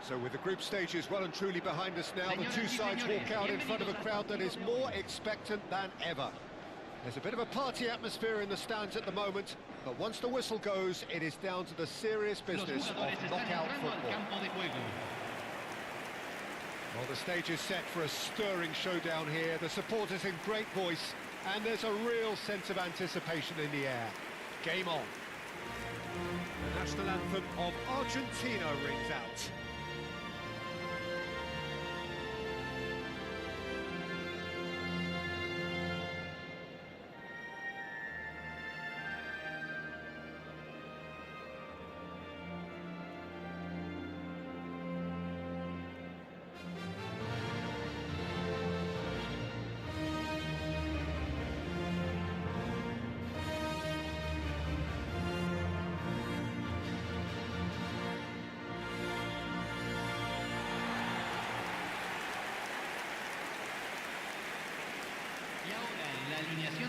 So with the group stages well and truly behind us now, the two sides walk out in front of a crowd that is more expectant than ever. There's a bit of a party atmosphere in the stands at the moment, but once the whistle goes, it is down to the serious business of knockout football. Well, the stage is set for a stirring showdown here. The supporters in great voice, and there's a real sense of anticipation in the air. Game on. The national anthem of Argentina rings out.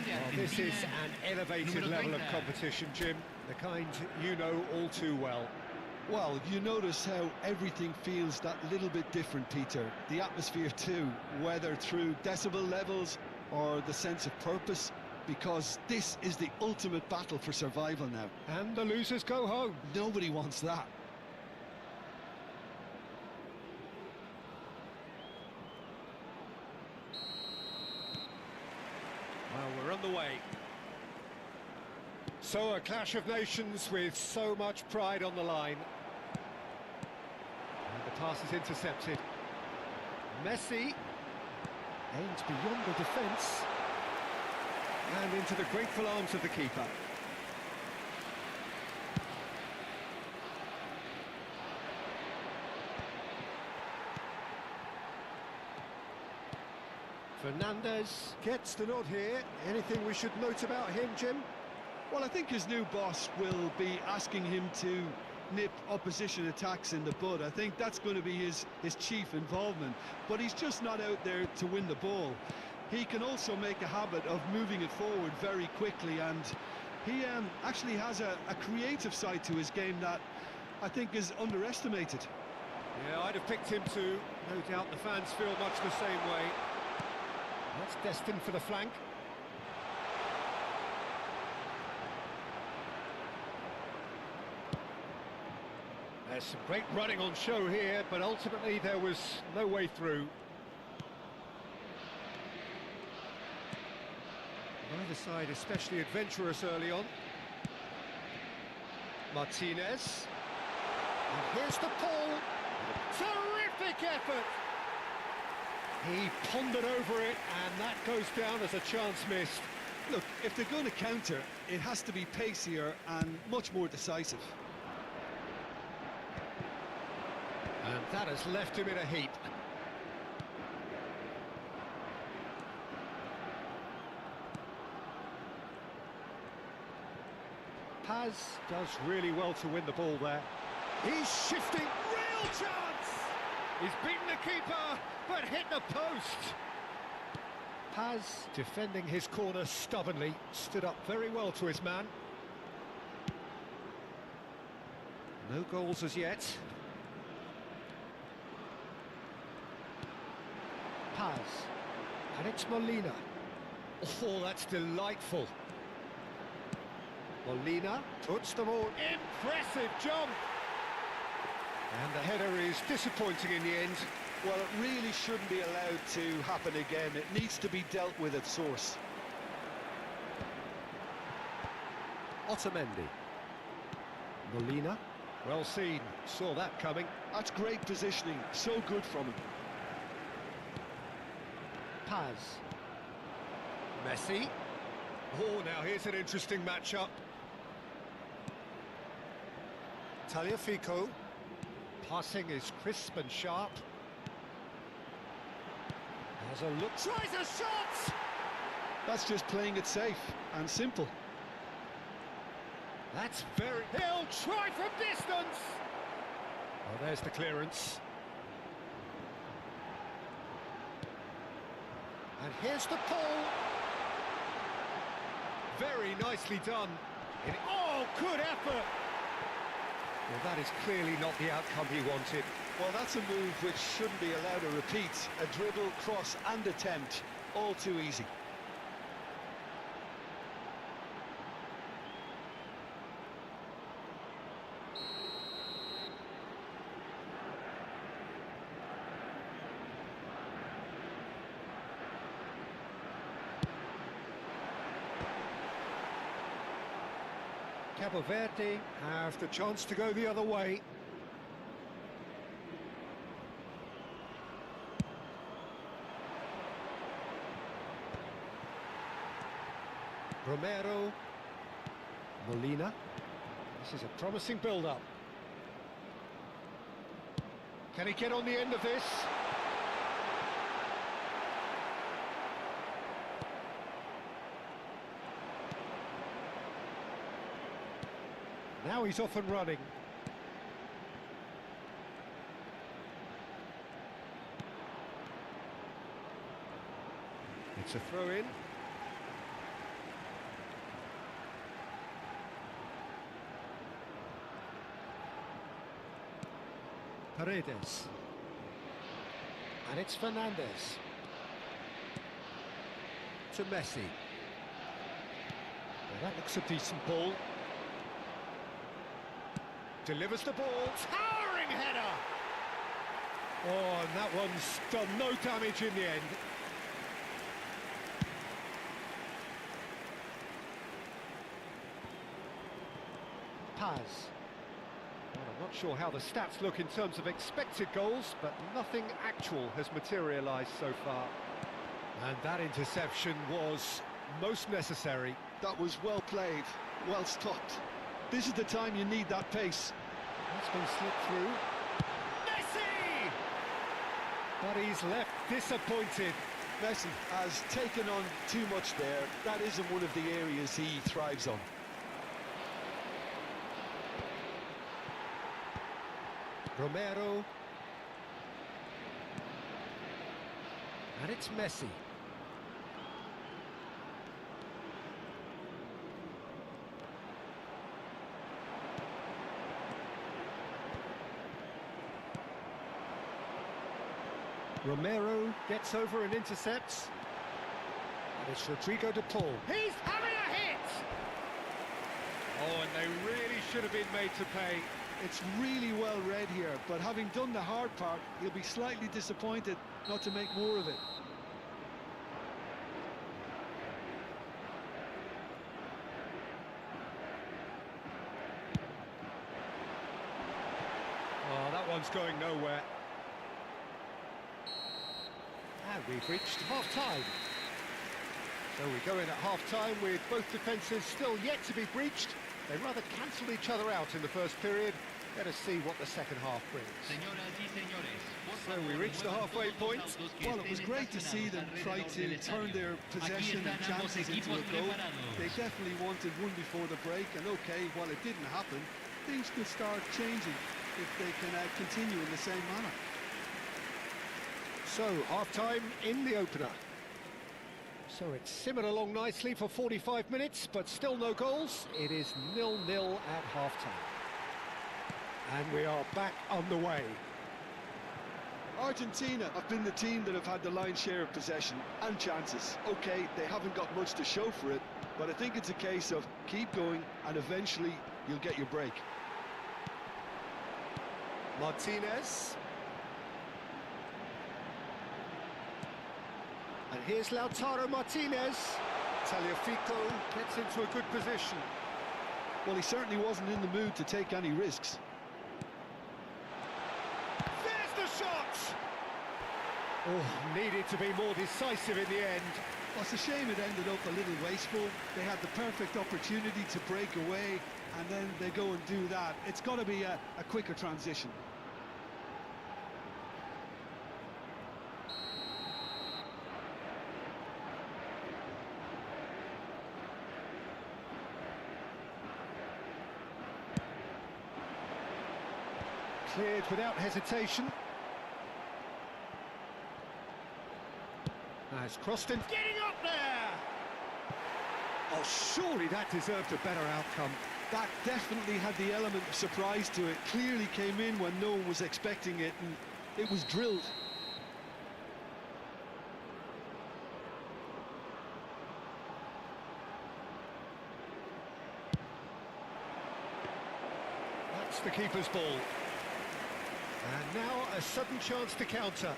Well, this is an elevated level of competition, Jim, the kind you know all too well. Well, you notice how everything feels that little bit different, Peter. The atmosphere too, whether through decibel levels or the sense of purpose, because this is the ultimate battle for survival now. And the losers go home. Nobody wants that. Well, we're on the way. So a clash of nations with so much pride on the line. And the pass is intercepted. Messi aims beyond the defence and into the grateful arms of the keeper. Fernandez gets the nod here. Anything we should note about him, Jim? Well, I think his new boss will be asking him to nip opposition attacks in the bud. I think that's going to be his chief involvement. But he's just not out there to win the ball. He can also make a habit of moving it forward very quickly, and he actually has a creative side to his game that I think is underestimated. Yeah, I'd have picked him too. No doubt the fans feel much the same way. That's destined for the flank. There's some great running on show here, but ultimately there was no way through. Neither side especially adventurous early on. Martinez. And here's the ball. Terrific effort! He pondered over it, and that goes down as a chance missed. Look, if they're going to counter, it has to be pacier and much more decisive. And that has left him in a heap. Paz does really well to win the ball there. He's shifting, real chance! He's beaten the keeper, but hit the post. Paz, defending his corner stubbornly, stood up very well to his man. No goals as yet. Paz, and it's Molina. Oh, that's delightful. Molina puts the ball. Impressive jump! And the header is disappointing in the end. Well, it really shouldn't be allowed to happen again. It needs to be dealt with at source. Otamendi. Molina. Well seen. Saw that coming. That's great positioning. So good from him. Paz. Messi. Oh, now here's an interesting matchup. Tagliafico. Passing is crisp and sharp. Has a look. Tries a shot! That's just playing it safe and simple. That's very... He'll try from distance! Oh, there's the clearance. And here's the pull. Very nicely done. Oh, good effort! Well, that is clearly not the outcome he wanted. Well, that's a move which shouldn't be allowed to repeat. A dribble, cross and attempt, all too easy. Cabo Verde have the chance to go the other way. Romero, Molina. This is a promising build-up. Can he get on the end of this? Now he's off and running. It's a throw-in. Paredes. And it's Fernandez. To Messi. Well, that looks a decent ball. Delivers the ball. Towering header! Oh, and that one's done no damage in the end. Paz. Well, I'm not sure how the stats look in terms of expected goals, but nothing actual has materialised so far. And that interception was most necessary. That was well played, well stopped. This is the time you need that pace. That's been slipped through. Messi! But he's left disappointed. Messi has taken on too much there. That isn't one of the areas he thrives on. Romero. And it's Messi. Romero gets over and intercepts. And it's Rodrigo de Paul. He's having a hit! Oh, and they really should have been made to pay. It's really well read here, but having done the hard part, he'll be slightly disappointed not to make more of it. Oh, that one's going nowhere. And we've reached half-time. So we go in at half-time with both defences still yet to be breached. They rather cancelled each other out in the first period. Let us see what the second half brings. So we reached the halfway point. Well, it was great to see them try to turn their possession and chances into a goal. They definitely wanted one before the break, and okay, while it didn't happen, things could start changing if they can continue in the same manner. So, half-time in the opener. So it's simmered along nicely for 45 minutes, but still no goals. It is 0-0 at half-time. And we are back underway. Argentina have been the team that have had the lion's share of possession and chances. Okay, they haven't got much to show for it, but I think it's a case of keep going and eventually you'll get your break. Martinez. And here's Lautaro Martinez. Tagliafico gets into a good position. Well, he certainly wasn't in the mood to take any risks. There's the shot! Oh, needed to be more decisive in the end. Well, it's a shame it ended up a little wasteful. They had the perfect opportunity to break away, and then they go and do that. It's got to be a quicker transition. Cleared without hesitation. Now it's crossed in. Getting up there! Oh, surely that deserved a better outcome. That definitely had the element of surprise to it. Clearly came in when no one was expecting it, and it was drilled. That's the keeper's ball. And now a sudden chance to counter.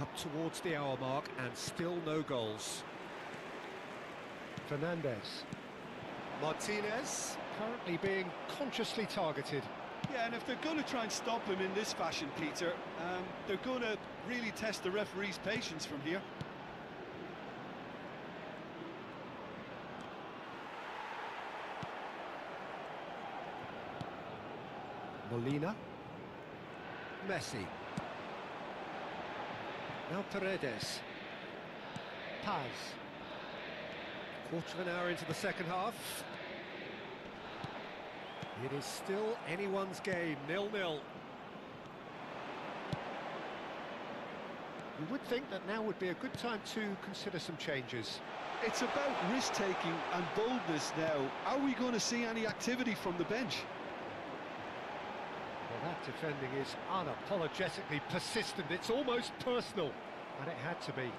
Up towards the hour mark and still no goals. Fernandez. Martinez, currently being consciously targeted. Yeah, and if they're going to try and stop him in this fashion, Peter, they're going to really test the referee's patience from here. Molina. Messi. Now Paredes. Paz. Quarter of an hour into the second half. It is still anyone's game, 0-0. You would think that now would be a good time to consider some changes. It's about risk-taking and boldness now. Are we going to see any activity from the bench? Well, that defending is unapologetically persistent. It's almost personal, and it had to be.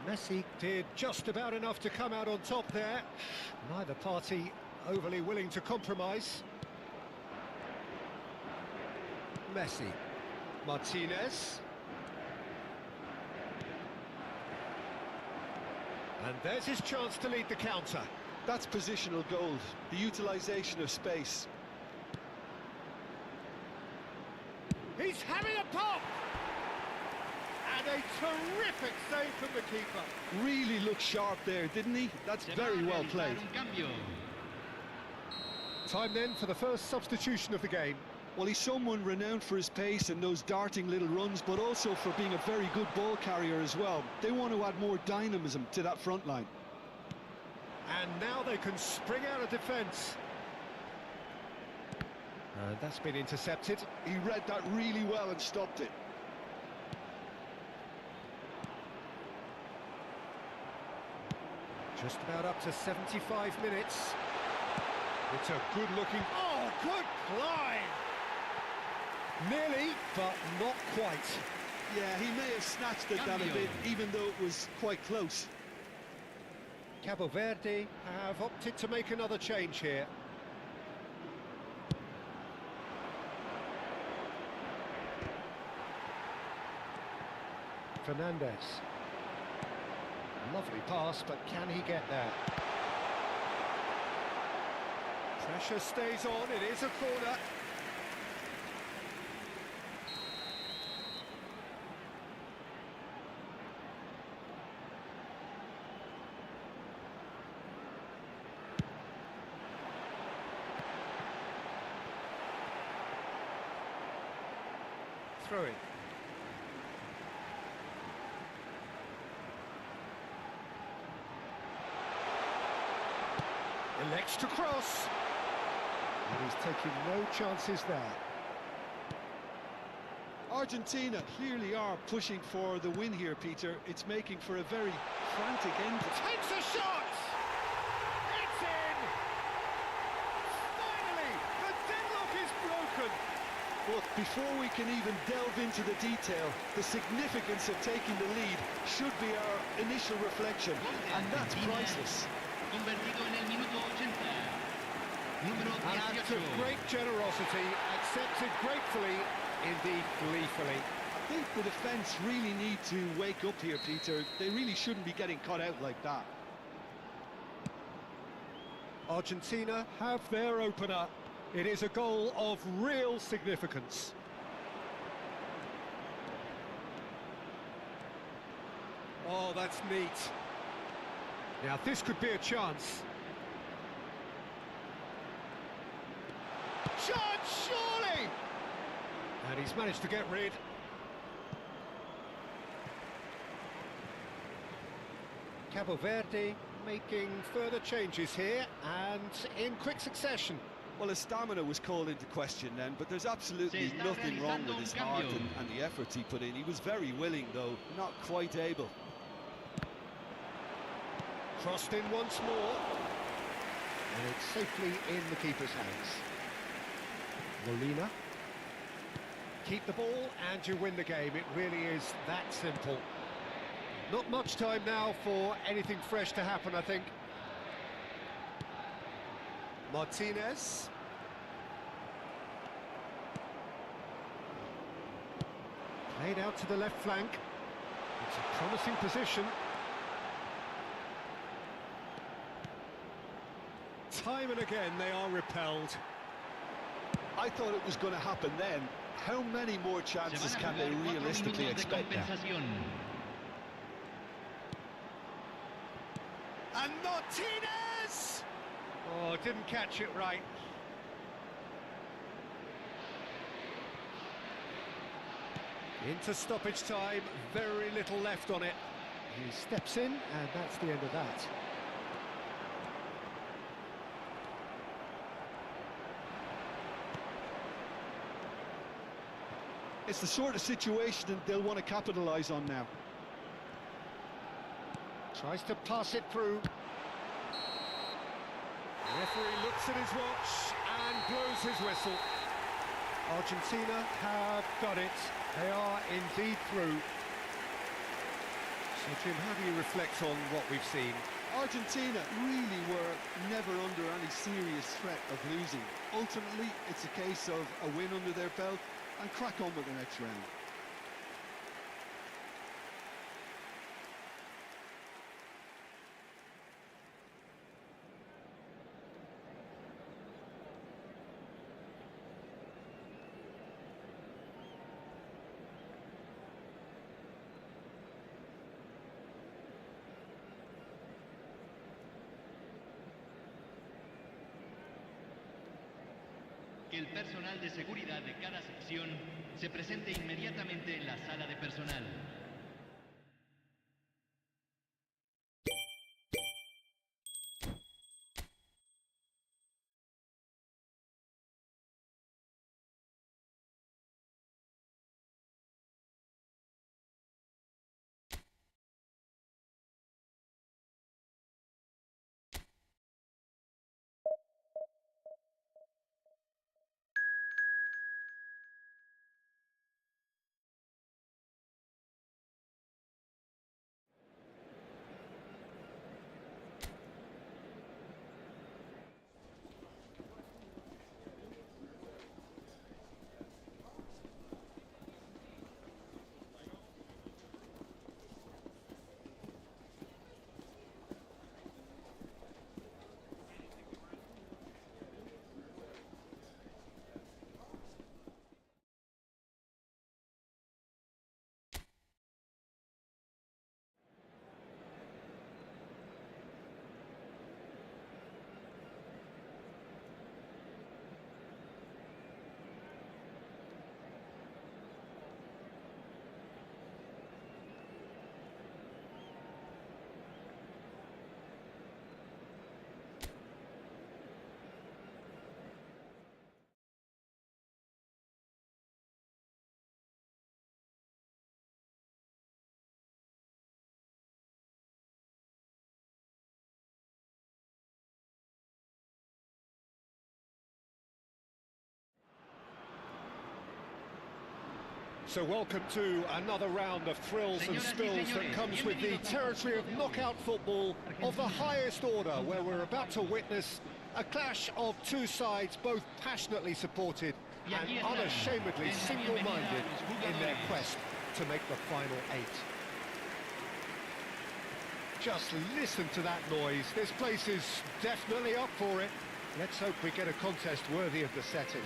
Messi did just about enough to come out on top there. Neither party overly willing to compromise. Messi. Martinez. And there's his chance to lead the counter. That's positional gold, the utilisation of space. He's having a pop! And a terrific save from the keeper. Really looked sharp there, didn't he? That's very well played. Time then for the first substitution of the game. Well, he's someone renowned for his pace and those darting little runs, but also for being a very good ball carrier as well. They want to add more dynamism to that front line. And now they can spring out of defence. And that's been intercepted. He read that really well and stopped it. Just about up to 75 minutes. It's a good-looking... Oh, good climb! Nearly, but not quite. Yeah, he may have snatched at that a bit, even though it was quite close. Cabo Verde have opted to make another change here. Fernandez. Lovely pass, but can he get there? Pressure stays on, it is a corner. Throw it. Elects to cross. And he's taking no chances there. Argentina clearly are pushing for the win here, Peter. It's making for a very frantic end. Takes a shot! It's in! Finally, the deadlock is broken. But before we can even delve into the detail, the significance of taking the lead should be our initial reflection, and that's priceless. An act of great generosity, accepted gratefully, indeed gleefully. I think the defence really need to wake up here, Peter. They really shouldn't be getting caught out like that. Argentina have their opener. It is a goal of real significance. Oh, that's neat. Now this could be a chance. Chance, surely! And he's managed to get rid. Cabo Verde making further changes here, and in quick succession. Well, his stamina was called into question then, but there's absolutely nothing wrong with his heart and the efforts he put in. He was very willing, though, not quite able. Crossed in once more. And it's safely in the keeper's hands. Molina. Keep the ball and you win the game. It really is that simple. Not much time now for anything fresh to happen, I think. Martinez. Played out to the left flank. It's a promising position. Time and again they are repelled. I thought it was going to happen then. How many more chances can they realistically expect now? And Martinez! Oh, didn't catch it right. Into stoppage time, very little left on it. He steps in, and that's the end of that. It's the sort of situation that they'll want to capitalise on now. Tries to pass it through. The referee looks at his watch and blows his whistle. Argentina have got it. They are indeed through. So, Jim, how do you reflect on what we've seen? Argentina really were never under any serious threat of losing. Ultimately, it's a case of a win under their belt and crack on with the next round. Que el personal de seguridad de cada sección se presente inmediatamente en la sala de personal. So welcome to another round of thrills and spills that comes with the territory of knockout football of the highest order, where we're about to witness a clash of two sides, both passionately supported and unashamedly single-minded in their quest to make the final eight. Just listen to that noise. This place is definitely up for it. Let's hope we get a contest worthy of the setting.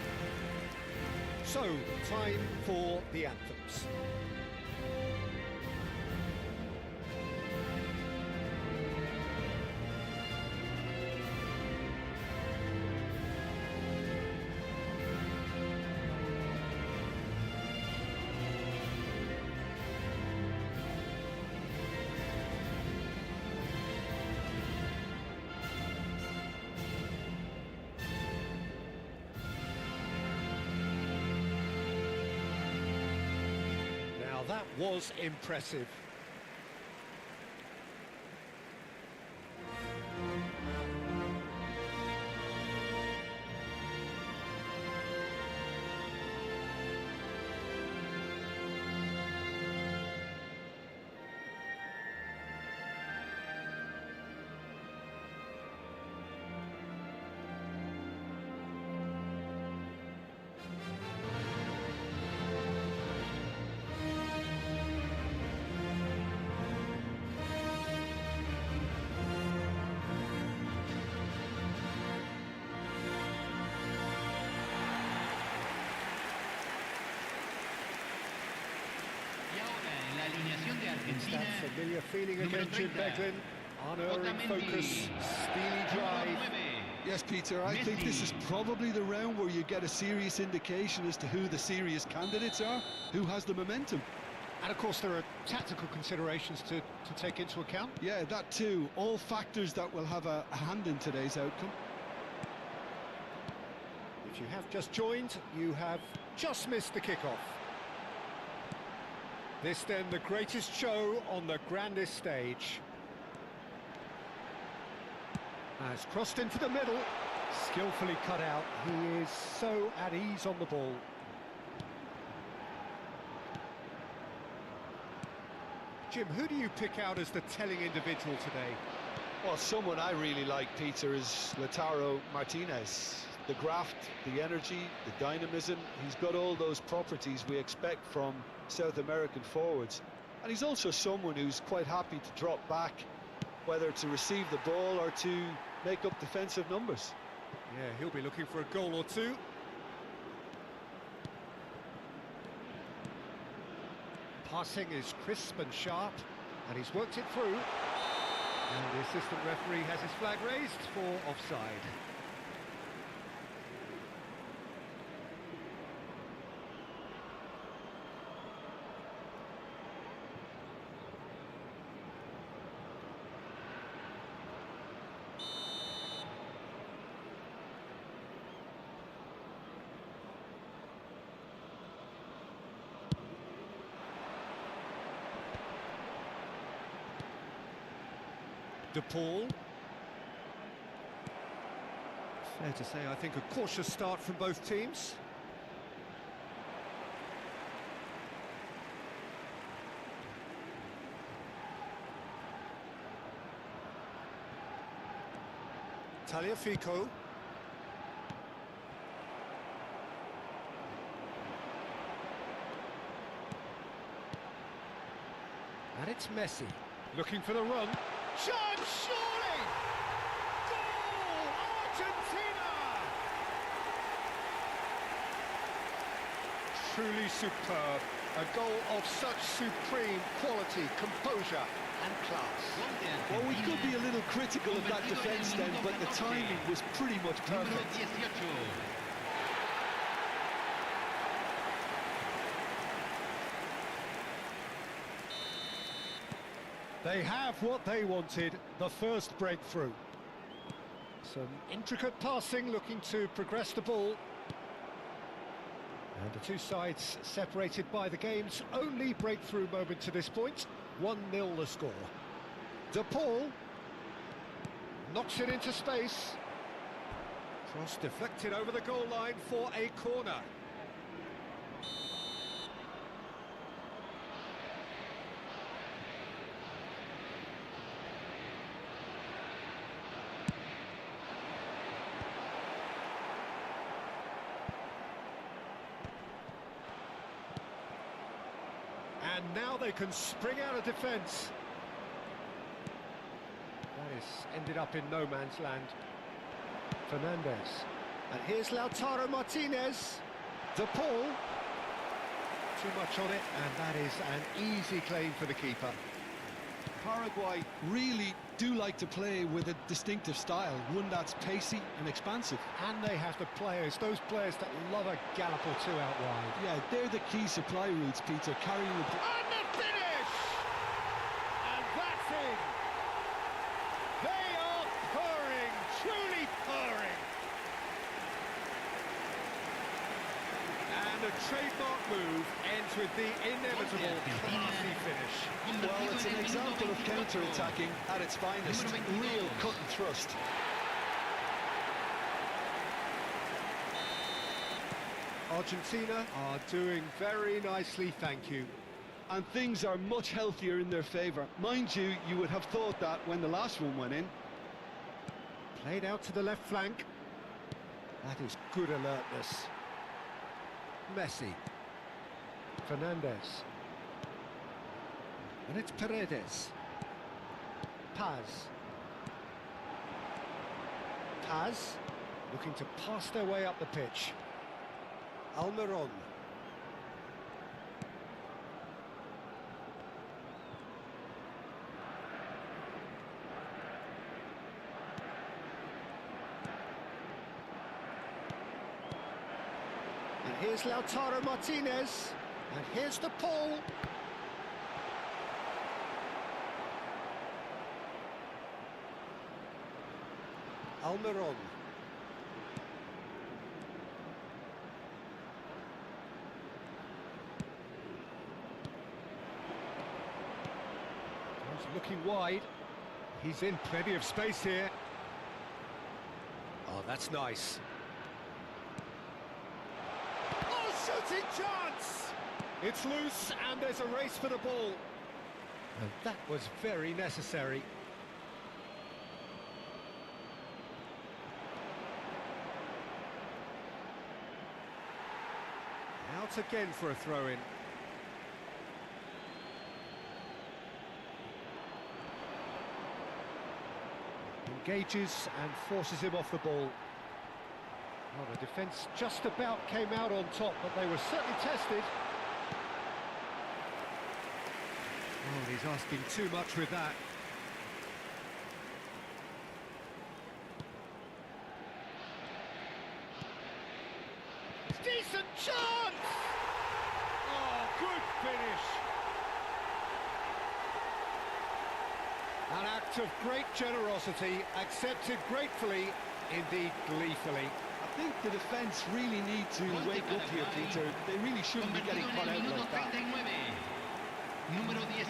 So, time for the anthems. That was impressive. It's that familiar feeling again, Jim Beglin. Unerring focus, steely drive. Yes, Peter, I think this is probably the round where you get a serious indication as to who the serious candidates are, who has the momentum. And of course there are tactical considerations to take into account. Yeah, that too. All factors that will have a hand in today's outcome. If you have just joined, you have just missed the kickoff. This then the greatest show on the grandest stage. Has crossed into the middle, skillfully cut out. He is so at ease on the ball. Jim, who do you pick out as the telling individual today? Well, someone I really like, Peter, is Lautaro Martinez. The graft, the energy, the dynamism, he's got all those properties we expect from South American forwards. And he's also someone who's quite happy to drop back, whether to receive the ball or to make up defensive numbers. Yeah, he'll be looking for a goal or two. Passing is crisp and sharp, and he's worked it through. And the assistant referee has his flag raised for offside. De Paul. Fair to say, I think a cautious start from both teams. Tagliafico. And it's Messi, looking for the run. Shot, surely! Goal! Argentina! Truly superb. A goal of such supreme quality, composure and class. Well, we could be a little critical of that defence then, but the timing was pretty much perfect. They have what they wanted, the first breakthrough. Some intricate passing, looking to progress the ball. And the two sides separated by the game's only breakthrough moment to this point. 1-0 the score. De Paul knocks it into space. Cross deflected over the goal line for a corner. And now they can spring out of defence. That has ended up in no man's land. Fernandez. And here's Lautaro Martinez. De Paul. Too much on it, and that is an easy claim for the keeper. Paraguay really do like to play with a distinctive style, one that's pacey and expansive. And they have the players, those players that love a gallop or two out wide. Yeah, they're the key supply routes, Peter, carrying the... And the finish! And that's it! They are purring, truly purring! And a trademark move ends with the inevitable classy finish. Well, it's an example of counter-attacking at its finest. Real cut and thrust. Argentina are doing very nicely, thank you. And things are much healthier in their favour. Mind you, you would have thought that when the last one went in. Played out to the left flank. That is good alertness. Messi. Fernandez. And it's Paredes. Paz. Paz, looking to pass their way up the pitch. Almiron. And here's Lautaro Martinez. And here's the pull. Almiron. He's looking wide. He's in plenty of space here. Oh, that's nice. Oh, shooting chance! It's loose and there's a race for the ball. And that was very necessary. Out again for a throw-in. Engages and forces him off the ball. Well, the defence just about came out on top, but they were certainly tested. Oh, he's asking too much with that. Decent chance! Oh, good finish! An act of great generosity, accepted gratefully, indeed gleefully. I think the defence really need to wake up here, Peter. They really shouldn't be getting caught out like that. Número 19.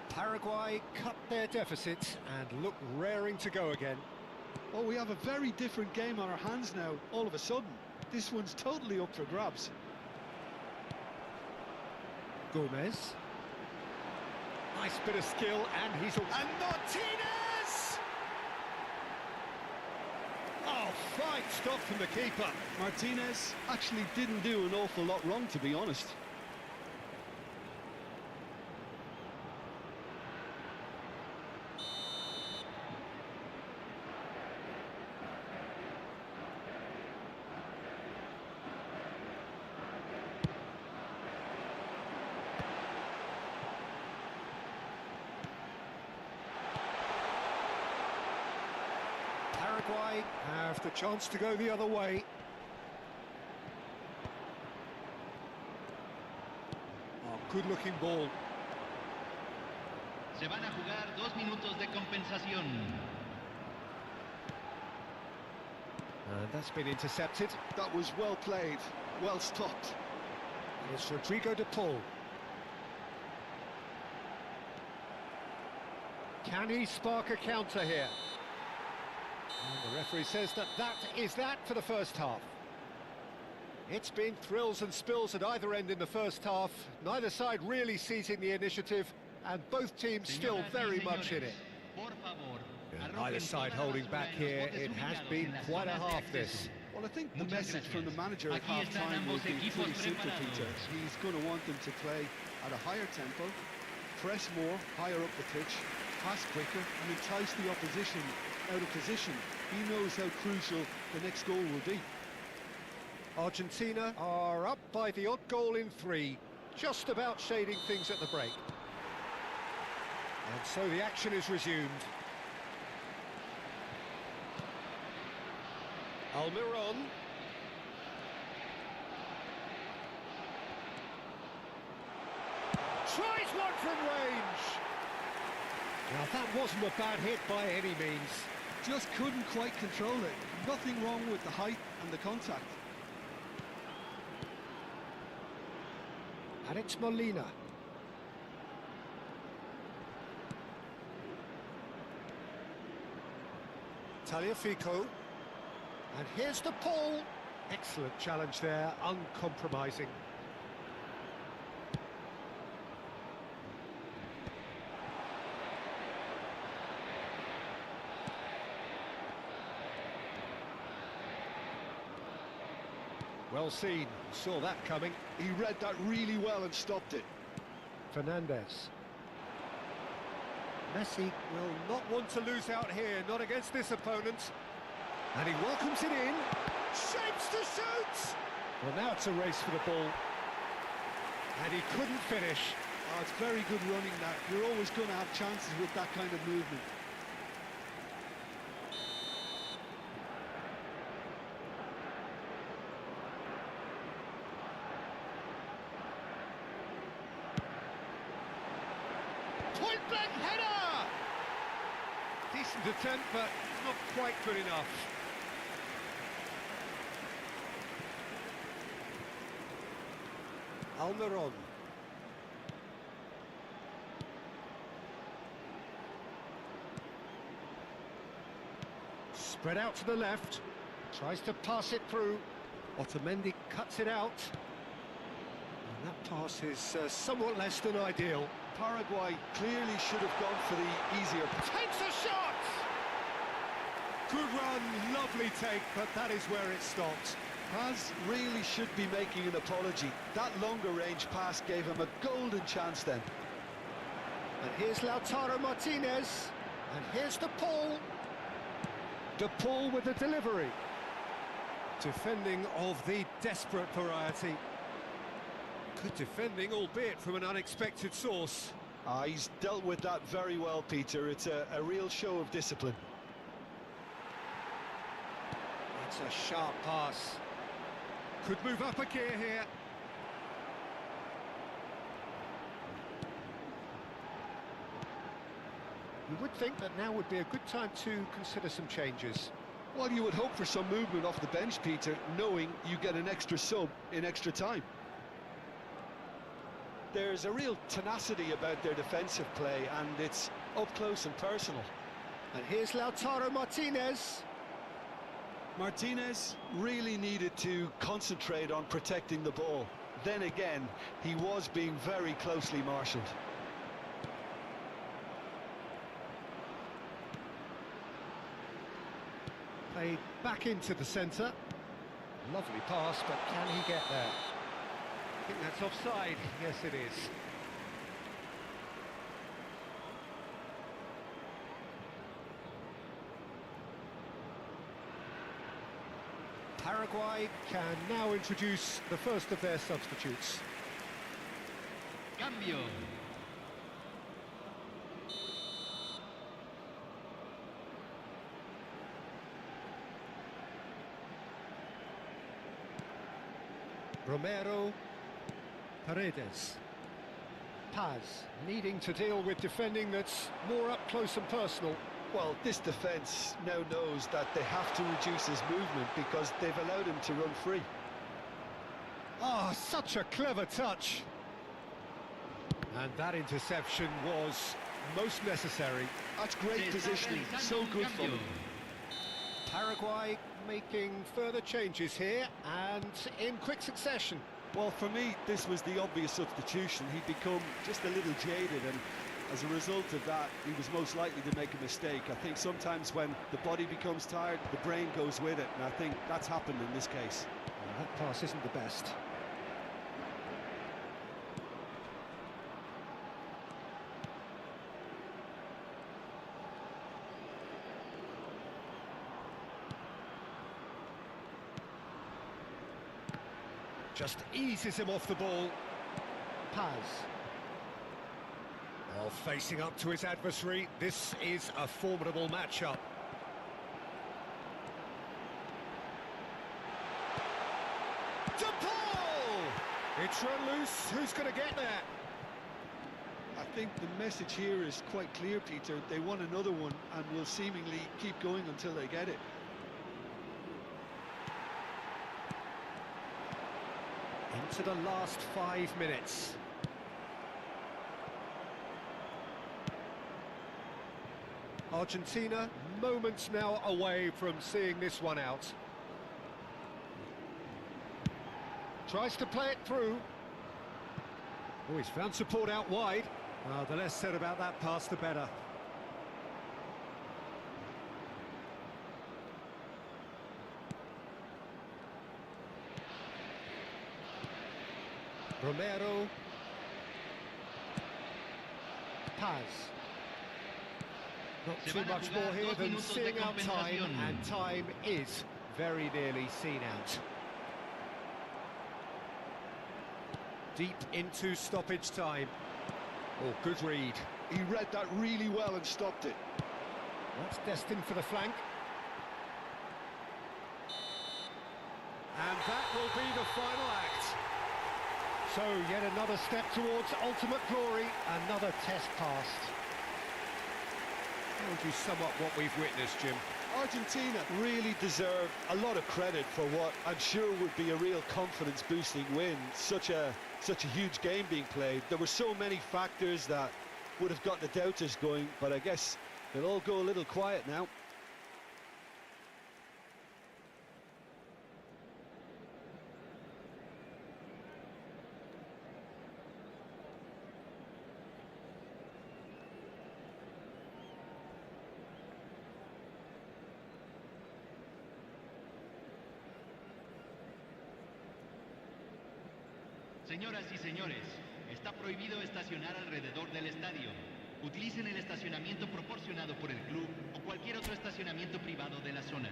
Paraguay cut their deficit and look raring to go again. Well, we have a very different game on our hands now, all of a sudden. This one's totally up for grabs. Gamerz. Nice bit of skill, and he's... And Martinez! Oh, fine stop from the keeper. Martinez actually didn't do an awful lot wrong, to be honest. Paraguay have the chance to go the other way. Oh, good-looking ball. Se van a jugar 2 minutos de compensación. And that's been intercepted. That was well played, well stopped. It's Rodrigo de Paul. Can he spark a counter here? And the referee says that is that for the first half. It's been thrills and spills at either end in the first half. Neither side really seizing the initiative, and both teams still very much in it. Neither side holding back here. It has been quite a half, this. Well, I think the message from the manager at half-time will be pretty simple, Peter. He's going to want them to play at a higher tempo, press more, higher up the pitch, pass quicker, and entice the opposition out of position. He knows how crucial the next goal will be. Argentina are up by the odd goal in 3, just about shading things at the break. And so the action is resumed. Almiron. Tries one from range. Now that wasn't a bad hit by any means. Just couldn't quite control it. Nothing wrong with the height and the contact. And it's Molina. Taliafico. And here's the Paul. Excellent challenge there, uncompromising. Well seen, saw that coming. He read that really well and stopped it. Fernandez. Messi will not want to lose out here, not against this opponent. And he welcomes it in. Shapes to shoot! Well, now it's a race for the ball. And he couldn't finish. Oh, it's very good running that. You're always going to have chances with that kind of movement. Point blank header! Decent attempt, but not quite good enough. Almiron. Spread out to the left. Tries to pass it through. Otamendi cuts it out. And that pass is somewhat less than ideal. Paraguay clearly should have gone for the easier. Takes a shot! Good run, lovely take, but that is where it stopped. Paz really should be making an apology. That longer range pass gave him a golden chance then. And here's Lautaro Martinez. And here's De Paul. De Paul with the delivery. Defending of the desperate variety. Good defending, albeit from an unexpected source. He's dealt with that very well, Peter. It's a real show of discipline. It's a sharp pass. Could move up a gear here. You would think that now would be a good time to consider some changes. Well, you would hope for some movement off the bench, Peter, knowing you get an extra sub in extra time. There's a real tenacity about their defensive play, and it's up close and personal. And here's Lautaro Martinez. Martinez really needed to concentrate on protecting the ball. Then again, he was being very closely marshalled. Played back into the centre. Lovely pass, but can he get there? I think that's offside. Yes, it is. Paraguay can now introduce the first of their substitutes. Cambio. Romero, Paredes. Paz needing to deal with defending that's more up close and personal. Well, this defence now knows that they have to reduce his movement because they've allowed him to run free. Ah, such a clever touch. And that interception was most necessary. That's great positioning, so good for them. Paraguay making further changes here and in quick succession. Well, for me, this was the obvious substitution. He'd become just a little jaded, and as a result of that, he was most likely to make a mistake. I think sometimes when the body becomes tired, the brain goes with it, and I think that's happened in this case. Well, that pass isn't the best. Just eases him off the ball. Paz. Well, facing up to his adversary, this is a formidable matchup. De Paul! It's run loose, who's going to get there? I think the message here is quite clear, Peter. They want another one and will seemingly keep going until they get it. Into the last 5 minutes. Argentina, moments now away from seeing this one out. Tries to play it through. Oh, he's found support out wide. The less said about that pass, the better. Romero. Paz. Not too much more here than seeing out time, and time is very nearly seen out. Deep into stoppage time. Oh, good read. He read that really well and stopped it. That's destined for the flank. And that will be the final act. So, yet another step towards ultimate glory, another test passed. How would you sum up what we've witnessed, Jim? Argentina really deserve a lot of credit for what I'm sure would be a real confidence-boosting win. Such a huge game being played. There were so many factors that would have got the doubters going, but I guess they'll all go a little quiet now. Señoras y señores, está prohibido estacionar alrededor del estadio. Utilicen el estacionamiento proporcionado por el club o cualquier otro estacionamiento privado de la zona.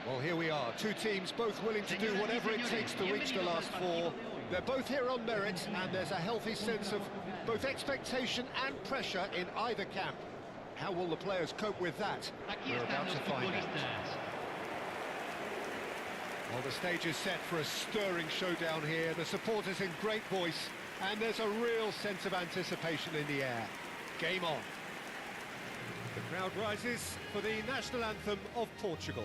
Well, here we are, two teams both willing to do whatever it takes to reach the last four. They're both here on merit, and there's a healthy sense of both expectation and pressure in either camp. How will the players cope with that? We're about to find out. Well, the stage is set for a stirring showdown here. The supporters in great voice, and there's a real sense of anticipation in the air. Game on. The crowd rises for the national anthem of Portugal.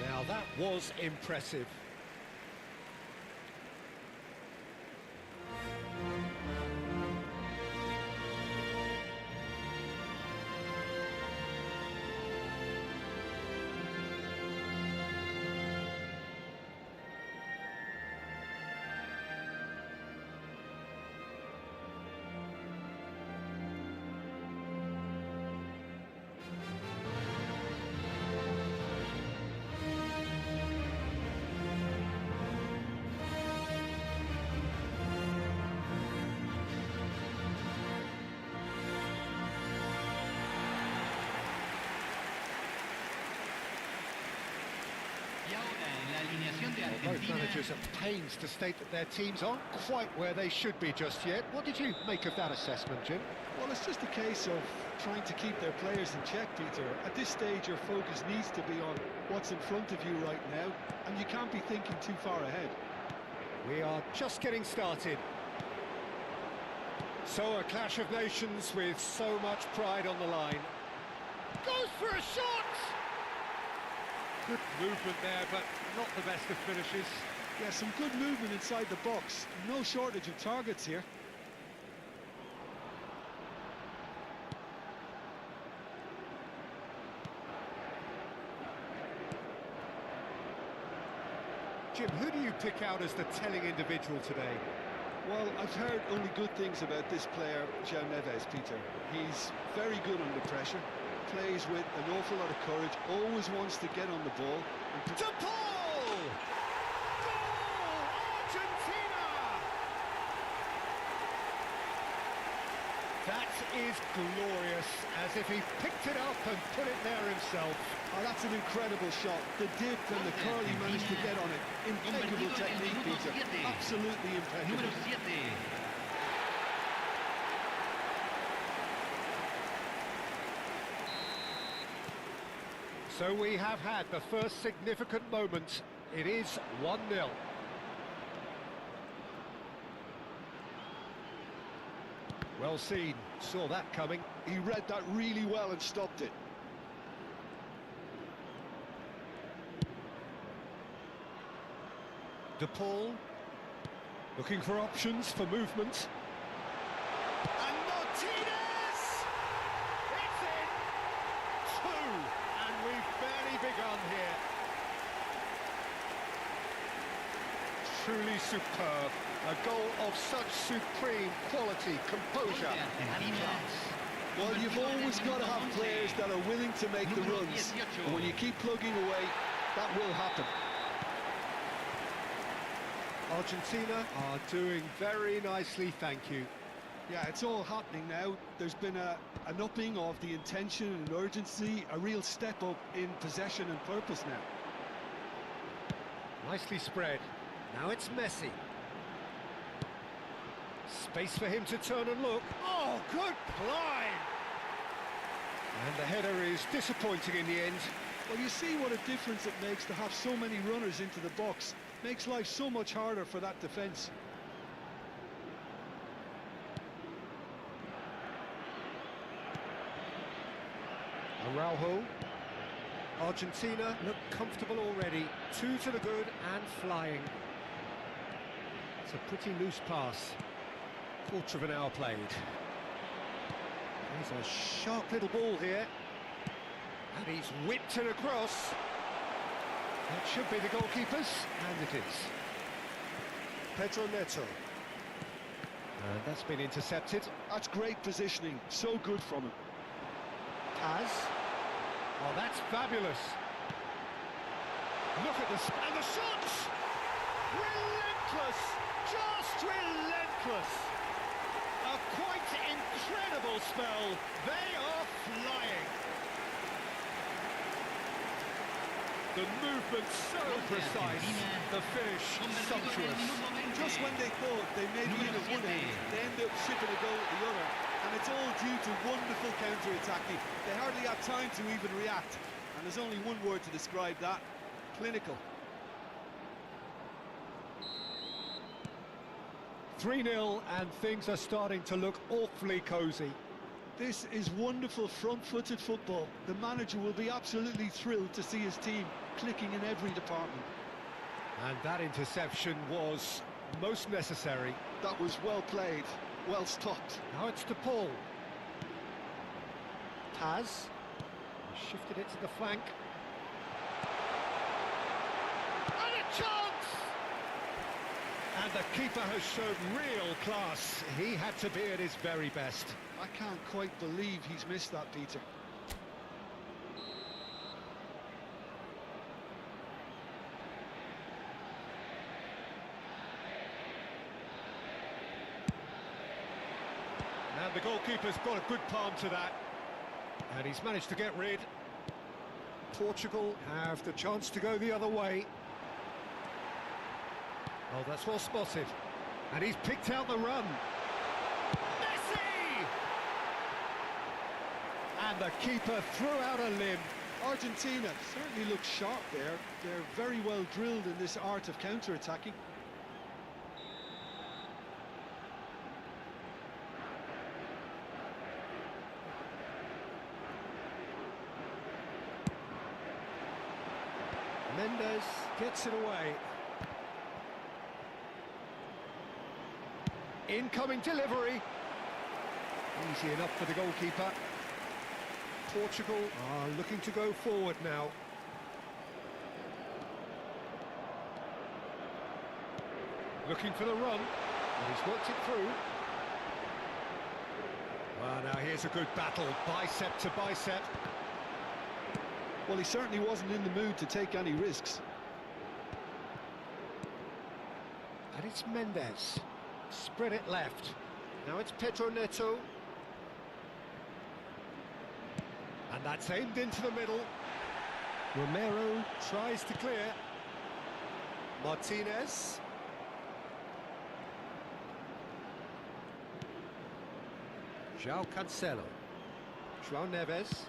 Now that was impressive. alineación de Well, both Argentina. managers are pains to state that their teams aren't quite where they should be just yet. What did you make of that assessment, Jim? Well, it's just a case of trying to keep their players in check, Peter. At this stage, your focus needs to be on what's in front of you right now, and you can't be thinking too far ahead. We are just getting started. So a clash of nations with so much pride on the line. Goes for a shot! Good movement there, but not the best of finishes. Yeah, some good movement inside the box. No shortage of targets here. Jim, who do you pick out as the telling individual today? Well, I've heard only good things about this player, João Neves, Peter. He's very good under pressure, plays with an awful lot of courage, always wants to get on the ball. To Paul! Goal! Argentina! That is glorious, as if he picked it up and put it there himself. Oh, that's an incredible shot. The dip and the curl he managed to get on it. Impeccable technique, Peter. Absolutely impeccable. Número 7. So we have had the first significant moment. It is 1-0. Well seen, saw that coming. He read that really well and stopped it. De Paul, looking for options for movement. And Martinez! It's in! 2, and we've barely begun here. Truly superb. A goal of such supreme quality, composure and class. Well, you've always got to have players that are willing to make the runs. And when you keep plugging away, that will happen. Argentina are doing very nicely, thank you. Yeah, it's all happening now. There's been an upping of the intention and urgency, a real step up in possession and purpose now. Nicely spread. Now it's Messi. Space for him to turn and look. Oh, good climb! And the header is disappointing in the end. Well, you see what a difference it makes to have so many runners into the box. Makes life so much harder for that defence. Araujo. Argentina look comfortable already. 2 to the good and flying. It's a pretty loose pass. Quarter of an hour played. There's a sharp little ball here. And he's whipped it across. That should be the goalkeeper's, and it is. Pedro Neto. And that's been intercepted. That's great positioning. So good from him. Paz. Oh, that's fabulous. Look at this. And the shots! Relentless! Just relentless! A quite incredible spell. They are flying. The movement so precise, the finish sumptuous. Just when they thought they may be in at one end, they end up shipping a goal at the other. And it's all due to wonderful counter-attacking. They hardly had time to even react. And there's only one word to describe that: clinical. 3-0, and things are starting to look awfully cosy. This is wonderful front-footed football. The manager will be absolutely thrilled to see his team clicking in every department. And that interception was most necessary. That was well played, well stopped. Now it's to Paul. Paz. Shifted it to the flank. And a chance! And the keeper has shown real class. He had to be at his very best. I can't quite believe he's missed that, Peter. And the goalkeeper's got a good palm to that. And he's managed to get rid. Portugal have the chance to go the other way. Oh, that's well spotted. And he's picked out the run. Messi! And the keeper threw out a limb. Argentina certainly looks sharp there. They're very well drilled in this art of counter-attacking. Mendes gets it away. Incoming delivery. Easy enough for the goalkeeper. Portugal are looking to go forward now. Looking for the run, and he's worked it through. Well, now here's a good battle, bicep to bicep. Well, he certainly wasn't in the mood to take any risks. And it's Mendes. Spread it left. Now it's Pedro Neto. And that's aimed into the middle. Romero tries to clear. Martinez. João Cancelo. João Neves.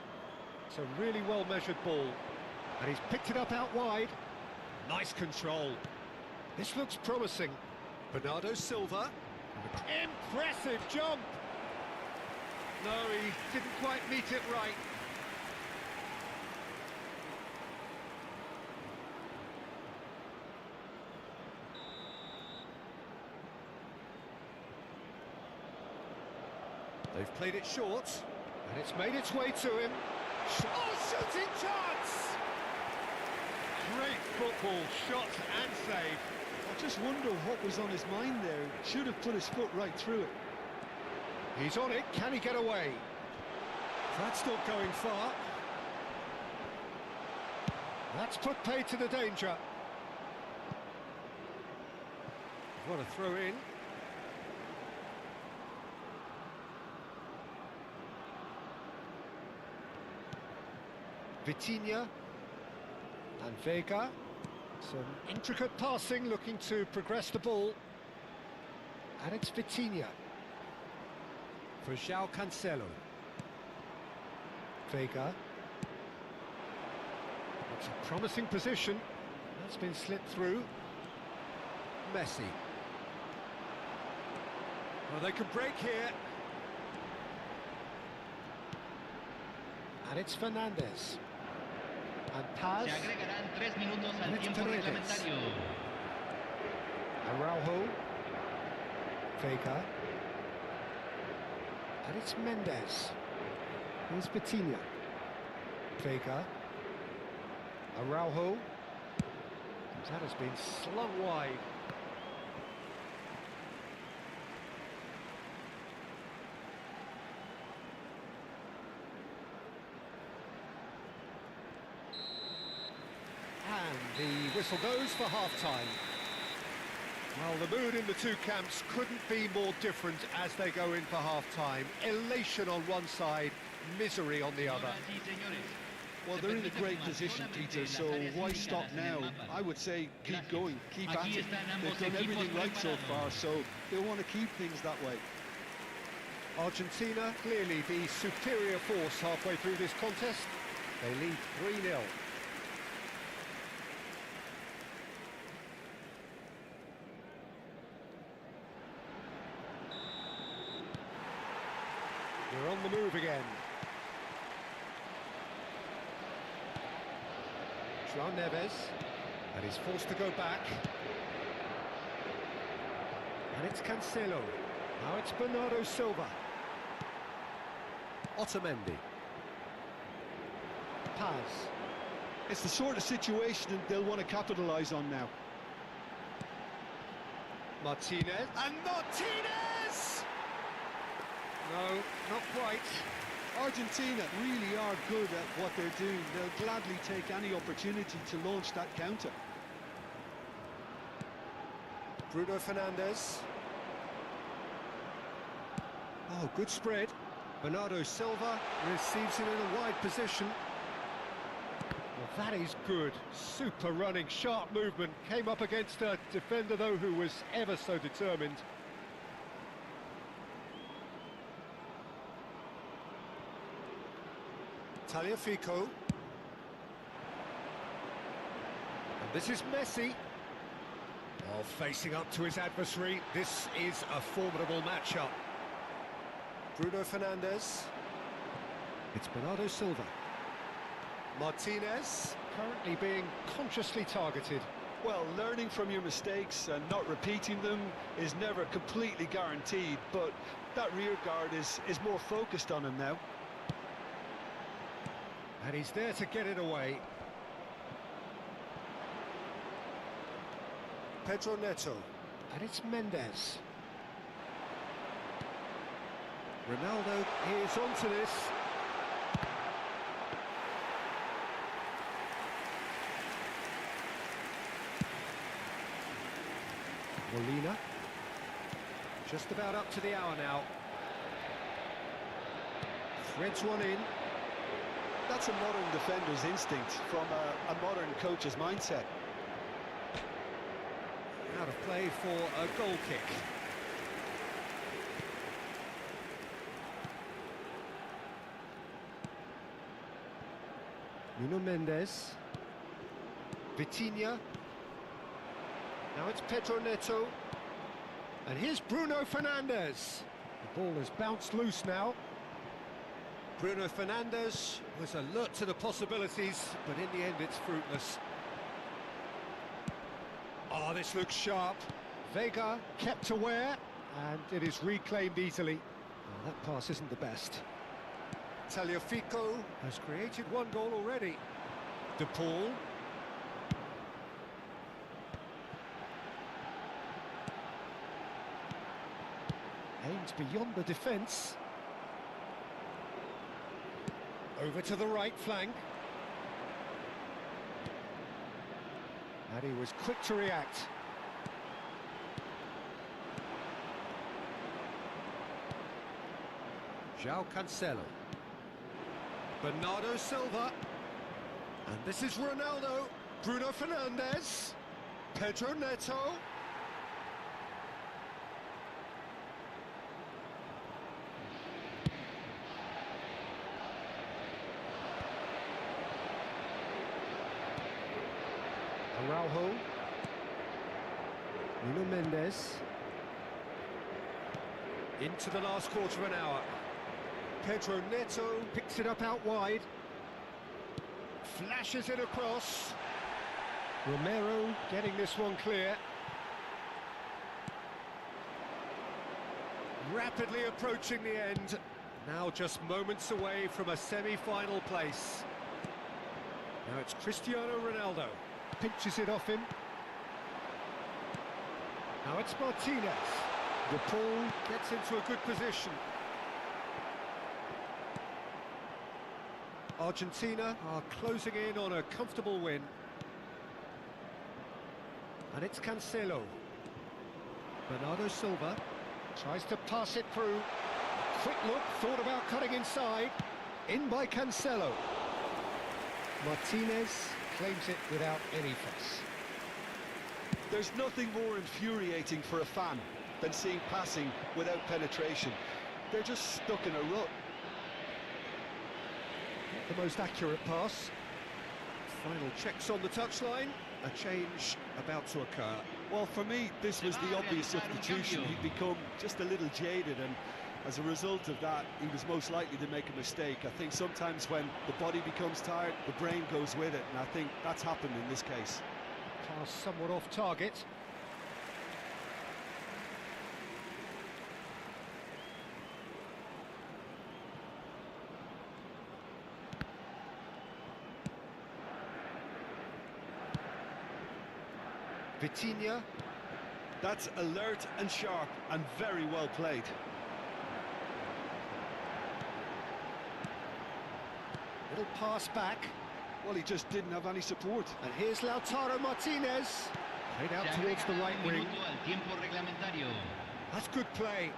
It's a really well-measured ball. And he's picked it up out wide. Nice control. This looks promising. Bernardo Silva. Impressive jump. No, he didn't quite meet it right. They've played it short, and it's made its way to him. Oh, shooting chance! Great football, shot and save. I just wonder what was on his mind there. Should have put his foot right through it. He's on it, can he get away? That's not going far. That's put pay to the danger. What a throw in. Vitinha and Vega. Some intricate passing, looking to progress the ball. And it's Vitinha for João Cancelo. Vega. It's a promising position. That's been slipped through. Messi. Well, they could break here. And it's Fernandes. And Paz. Se agregarán 3 minutos al tiempo reglamentario. Araujo. Vega. And it's Mendes. Here's Vitinha. Vega. Araujo. That has been slung wide. And the whistle goes for half-time. Well, the mood in the two camps couldn't be more different as they go in for half-time. Elation on one side, misery on the other. Well, they're in a great position, Peter, so why stop now? I would say keep going, keep at it. They've done everything right so far, so they'll want to keep things that way. Argentina, clearly the superior force halfway through this contest. They lead 3-0. We're on the move again. João Neves, and he's forced to go back. And it's Cancelo. Now it's Bernardo Silva. Otamendi. Paz. It's the sort of situation they'll want to capitalise on now. Martinez. And Martinez! No, not quite. Argentina really are good at what they're doing. They'll gladly take any opportunity to launch that counter. Bruno Fernandes. Oh, good spread. Bernardo Silva receives it in a wide position. Well, That is good. Super running, sharp movement. Came up against a defender, though, who was ever so determined. Tagliafico. And this is Messi. Oh, facing up to his adversary. This is a formidable matchup. Bruno Fernandes. It's Bernardo Silva. Martinez, currently being consciously targeted. Well, learning from your mistakes and not repeating them is never completely guaranteed, but that rear guard is more focused on him now. And he's there to get it away. Pedro Neto. And it's Mendes. Ronaldo is onto this. Molina. Just about up to the hour now. Threads one in. That's a modern defender's instinct from a modern coach's mindset. Out of play for a goal kick. Nuno Mendes. Vitinha. Now it's Pedro Neto. And here's Bruno Fernandes. The ball has bounced loose now. Bruno Fernandes was alert to the possibilities, but in the end it's fruitless. Oh, this looks sharp. Vega kept aware, and it is reclaimed easily. Oh, that pass isn't the best. Tagliafico has created one goal already. De Paul. Aims beyond the defence. Over to the right flank. And he was quick to react. João Cancelo. Bernardo Silva. And this is Ronaldo. Bruno Fernandes. Pedro Neto. Araujo. Nuno Mendes. Into the last quarter of an hour. Pedro Neto picks it up out wide. Flashes it across. Romero getting this one clear. Rapidly approaching the end. Now just moments away from a semi-final place. Now it's Cristiano Ronaldo. Pinches it off him. Now it's Martinez. De Paul gets into a good position. Argentina are closing in on a comfortable win. And it's Cancelo. Bernardo Silva tries to pass it through. Quick look, thought about cutting inside. In by Cancelo. Martinez claims it without any fuss. There's nothing more infuriating for a fan than seeing passing without penetration. They're just stuck in a rut. Not the most accurate pass. Final checks on the touchline. A change about to occur. Well, for me, this was the obvious substitution. He'd become just a little jaded, and as a result of that, he was most likely to make a mistake. I think sometimes when the body becomes tired, the brain goes with it, and I think that's happened in this case. Pass somewhat off target. Vitinha. That's alert and sharp and very well played. Little pass back. Well, he just didn't have any support. And here's Lautaro Martinez. Played out towards the right wing. That's good play.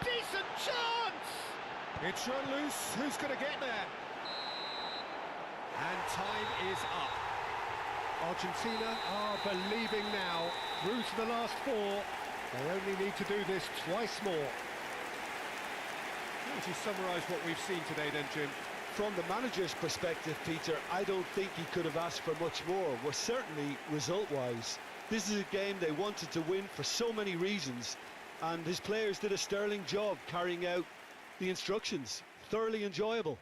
Decent chance! It's run loose. Who's going to get there? And time is up. Argentina are believing now. Through to the last four. They only need to do this twice more. How would you summarise what we've seen today then, Jim? From the manager's perspective, Peter, I don't think he could have asked for much more. Well, certainly result-wise. This is a game they wanted to win for so many reasons, and his players did a sterling job carrying out the instructions. Thoroughly enjoyable.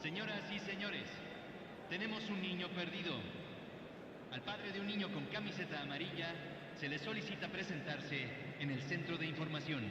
Señoras y señores, tenemos un niño perdido. Al padre de un niño con camiseta amarilla se le solicita presentarse en el centro de información.